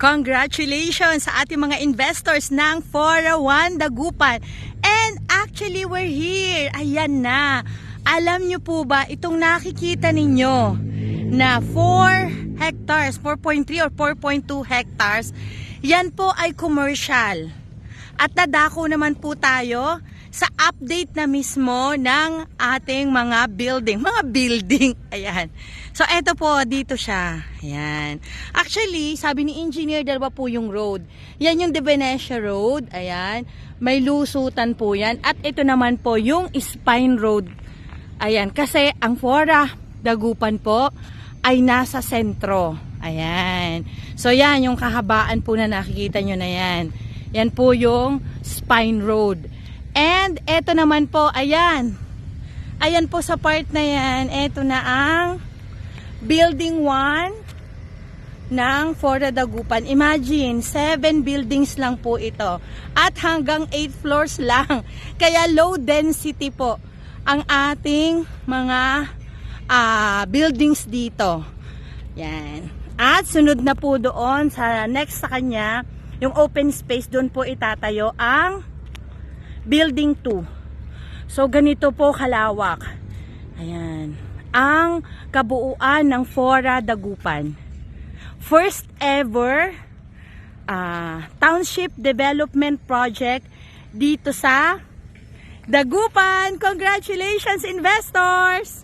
Congratulations sa ating mga investors ng Fora One Dagupan. And actually, we're here. Ayan na. Alam nyo po ba, itong nakikita ninyo na 4 hectares, 4.3 or 4.2 hectares, yan po ay commercial. At dadako naman po tayo sa update na mismo ng ating mga building. Ayan. So, eto po, dito siya. Ayan. Actually, sabi ni engineer, dalawa po yung road. Yan yung De Venecia Road. Ayan. May lusutan po yan. At ito naman po yung Spine Road. Ayan. Kasi ang Fora Dagupan po ay nasa sentro. Ayan. So, yan yung kahabaan po na nakikita nyo na yan. Yan po yung Spine Road. And eto naman po, ayan. Ayan po sa part na yan. Eto na ang Building 1 ng Fora Dagupan. Imagine, 7 buildings lang po ito. At hanggang 8 floors lang. Kaya low density po ang ating mga buildings dito. Yan. At sunod na po doon, sa next sa kanya, yung open space, doon po itatayo ang Building 2. So, ganito po kalawak. Ayan. Ang kabuuan ng Fora Dagupan. First ever township development project dito sa Dagupan. Congratulations, investors!